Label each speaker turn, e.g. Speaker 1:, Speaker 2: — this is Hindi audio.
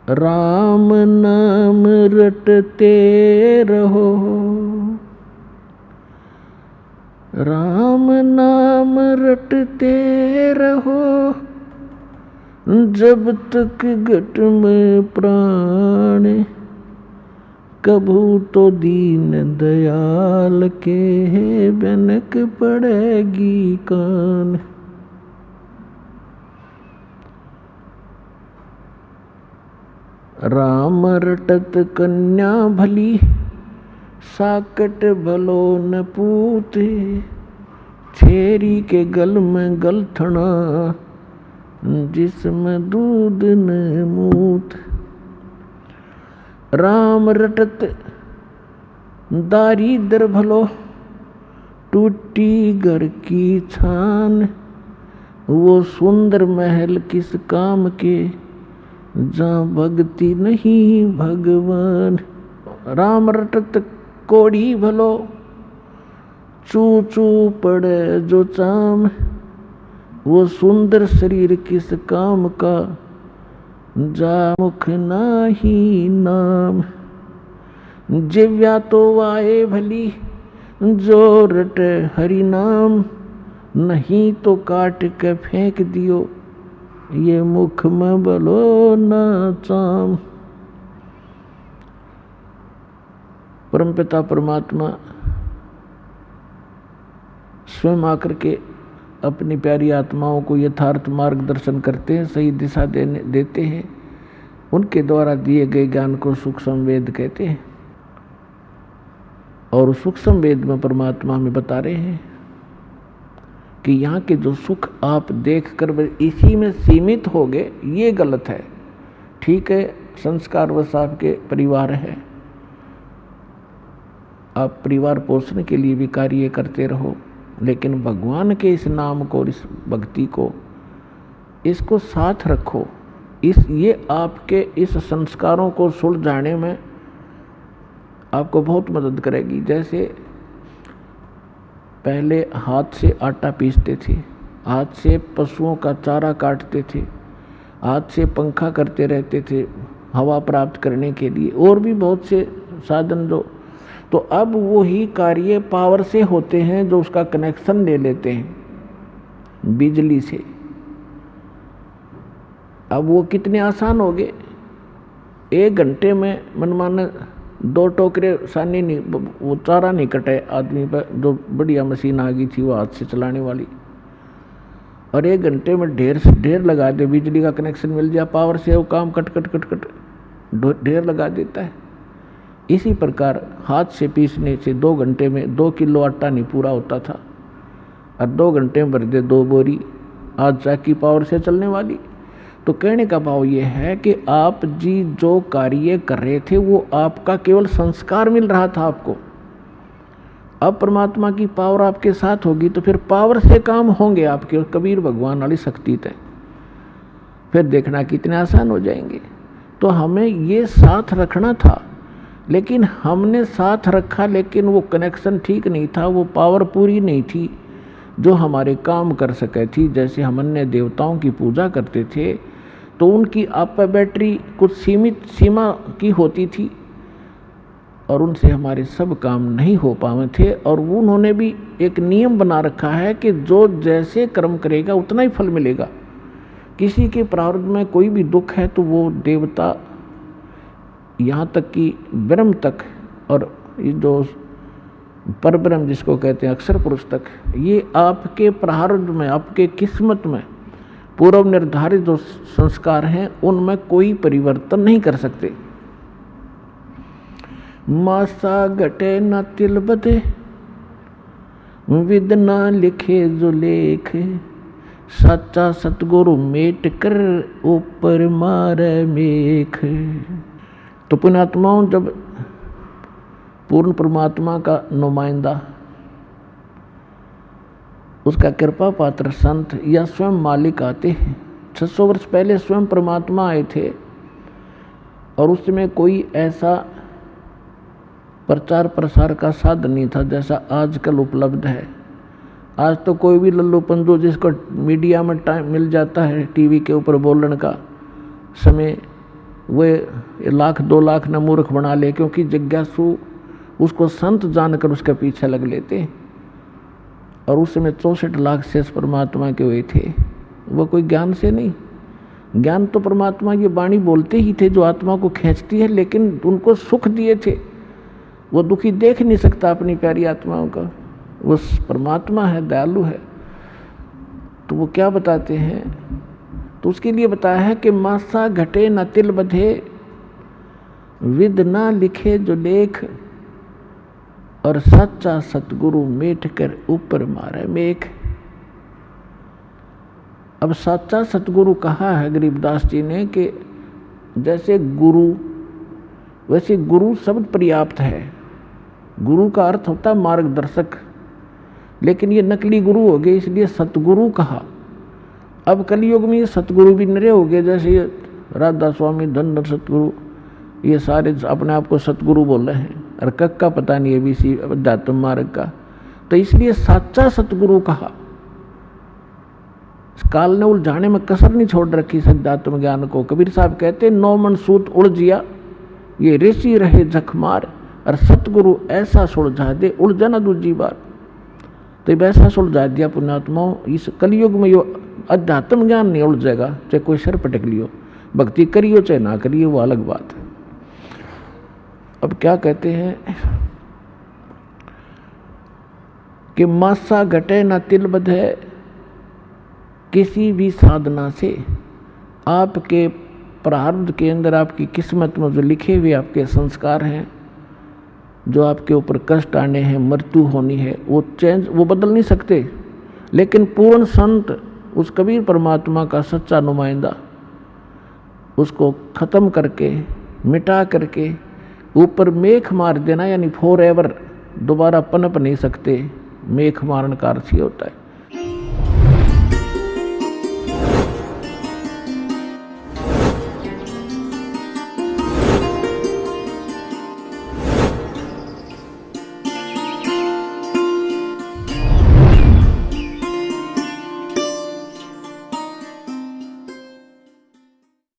Speaker 1: राम नाम रटते रहो, राम नाम रटते रहो, जब तक घट में प्राण, कभू तो दीन दयाल के बनक पड़ेगी कान। राम रटत कन्या भली, साकट भलो न पूते, छेरी के गल में गलथना, जिसमें दूध न मूत। राम रटत दारिद्र भलो, टूटी घर की छान, वो सुंदर महल किस काम के, जहाँ भक्ति नहीं भगवान। राम रटत कोढ़ी भलो, चू चू पड़े जो चाम, वो सुंदर शरीर किस काम का, जा मुख नाही नाम। जिव्या तो वाए भली, जो रटे हरि नाम, नहीं तो काट के फेंक दियो, ये मुख में बलो ना चाम। परमपिता परमात्मा स्वयं आकर के अपनी प्यारी आत्माओं को यथार्थ मार्गदर्शन करते हैं, सही दिशा देते हैं। उनके द्वारा दिए गए ज्ञान को सूक्ष्म वेद कहते हैं। और सूक्ष्म वेद में परमात्मा हमें बता रहे हैं कि यहाँ के जो सुख आप देख कर इसी में सीमित हो गए, ये गलत है। ठीक है, संस्कार वश आपके परिवार है, आप परिवार पोषण के लिए भी कार्य करते रहो, लेकिन भगवान के इस नाम को, इस भक्ति को, इसको साथ रखो। ये आपके इस संस्कारों को सुलझाने में आपको बहुत मदद करेगी। जैसे पहले हाथ से आटा पीसते थे, हाथ से पशुओं का चारा काटते थे, हाथ से पंखा करते रहते थे हवा प्राप्त करने के लिए, और भी बहुत से साधन जो, तो अब वो ही कार्य पावर से होते हैं, जो उसका कनेक्शन ले लेते हैं बिजली से। अब वो कितने आसान हो गए, 1 घंटे में मनमाना 2 टोकरे सानी नहीं, वो चारा नहीं कटे आदमी पर, जो बढ़िया मशीन आ गई थी वो हाथ से चलाने वाली, और 1 घंटे में ढेर लगा दे, बिजली का कनेक्शन मिल जाए, पावर से वो काम कट कट कट कट ढेर लगा देता है। इसी प्रकार हाथ से पीसने से 2 घंटे में 2 किलो आटा नहीं पूरा होता था, और 2 घंटे में भर दे 2 बोरी, आज चाकी पावर से चलने वाली। तो कहने का भाव ये है कि आप जी जो कार्य कर रहे थे वो आपका केवल संस्कार मिल रहा था आपको। अब परमात्मा की पावर आपके साथ होगी तो फिर पावर से काम होंगे आपके, और कबीर भगवान वाली शक्ति तय, फिर देखना कितने आसान हो जाएंगे। तो हमें ये साथ रखना था, लेकिन हमने साथ रखा, लेकिन वो कनेक्शन ठीक नहीं था, वो पावर पूरी नहीं थी जो हमारे काम कर सके थी। जैसे हम अन्य देवताओं की पूजा करते थे तो उनकी आप बैटरी कुछ सीमित सीमा की होती थी, और उनसे हमारे सब काम नहीं हो पाए थे। और उन्होंने भी एक नियम बना रखा है कि जो जैसे कर्म करेगा उतना ही फल मिलेगा। किसी के प्रारब्ध में कोई भी दुख है तो वो देवता, यहाँ तक कि ब्रह्म तक, और ये जो परब्रह्म जिसको कहते हैं अक्षर पुरुष तक, ये आपके प्रारब्ध में, आपके किस्मत में पूर्व निर्धारित जो संस्कार हैं उनमें कोई परिवर्तन नहीं कर सकते। मासा घटे न तिल बधे, विद ना लिखे जो लेख, सच्चा सतगुरु मेट कर ऊपर मारे मेख। तो पुण्यात्माओं, जब पूर्ण परमात्मा का नुमाइंदा, उसका कृपा पात्र संत या स्वयं मालिक आते हैं, 600 वर्ष पहले स्वयं परमात्मा आए थे, और उस समय कोई ऐसा प्रचार प्रसार का साधन नहीं था जैसा आजकल उपलब्ध है। आज तो कोई भी लल्लू पंजू जिसको मीडिया में टाइम मिल जाता है, टीवी के ऊपर बोलने का समय, वे 1,00,000-2,00,000 न मूर्ख बना ले, क्योंकि जिज्ञासु उसको संत जानकर उसके पीछे लग लेते। और उस समय 64 लाख शेष परमात्मा के हुए थे। वो कोई ज्ञान से नहीं, ज्ञान तो परमात्मा ये वाणी बोलते ही थे जो आत्मा को खींचती है, लेकिन उनको सुख दिए थे। वो दुखी देख नहीं सकता अपनी प्यारी आत्माओं का, वो परमात्मा है, दयालु है। तो वो क्या बताते हैं, तो उसके लिए बताया है कि मासा घटे न तिल बधे, विद ना लिखे जो लेख, और सच्चा सतगुरु मेट कर ऊपर मारे मेघ। अब सच्चा सतगुरु कहा है गरीबदास जी ने कि जैसे गुरु, वैसे गुरु शब्द पर्याप्त है। गुरु का अर्थ होता है मार्गदर्शक, लेकिन ये नकली गुरु हो गए, इसलिए सतगुरु कहा। अब कलयुग में ये सतगुरु भी नरे हो गए, जैसे ये राधा स्वामी, धन सतगुरु, ये सारे अपने आप को सतगुरु बोल रहे हैं, और कक का पता नहीं है भी इसी अध्यात्म मार्ग का। तो इसलिए सच्चा सतगुरु कहा। इस काल ने उलझाने में कसर नहीं छोड़ रखी इस अध्यात्म ज्ञान को। कबीर साहब कहते 9 मन सूत उलझिया, ये ऋषि रहे जखमार, और सतगुरु ऐसा सुलझा दे उलझा न दूजी बार। तो वैसा सुलझा दिया पुण्यात्माओं। इस कलयुग में यो अध्यात्म ज्ञान नहीं उलझेगा, चाहे कोई सर पटक लियो, भक्ति करियो चाहे ना करियो, वो अलग बात है। अब क्या कहते हैं कि मासा घटे ना तिल बधे, किसी भी साधना से आपके प्रारब्ध के अंदर, आपकी किस्मत में जो लिखे हुए आपके संस्कार हैं, जो आपके ऊपर कष्ट आने हैं, मृत्यु होनी है, वो बदल नहीं सकते। लेकिन पूर्ण संत, उस कबीर परमात्मा का सच्चा नुमाइंदा, उसको खत्म करके, मिटा करके ऊपर मेख मार देना, यानी फॉर एवर दोबारा पनप नहीं सकते। मेख मारन का अर्थ ही होता है।